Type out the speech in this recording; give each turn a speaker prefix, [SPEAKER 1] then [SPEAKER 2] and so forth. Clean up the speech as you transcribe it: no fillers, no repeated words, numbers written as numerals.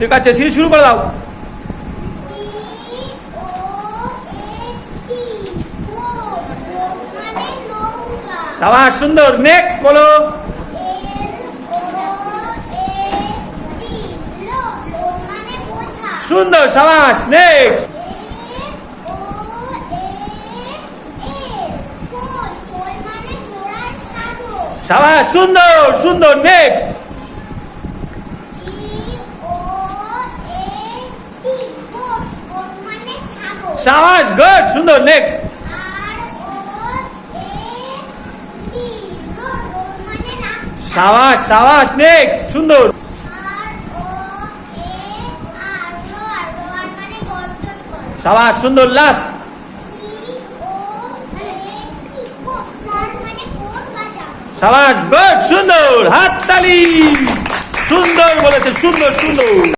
[SPEAKER 1] ঠিক আছে, সিঁড়ি শুরু করে দাও। সাবাস, সুন্দর। নেক্সট বলো। সুন্দর, সাবাস। নেক্সট। সাবাস, সুন্দর সুন্দর। নেক্সট। সাবাস, গুড, সুন্দর। নেক্সট। সাবাস সাবাস। নেক্সট, সুন্দর। সাবাস, সুন্দর। লাস্ট। সাবাস, গুড, সুন্দর। হাততালি। সুন্দর বলেছে, সুন্দর সুন্দর।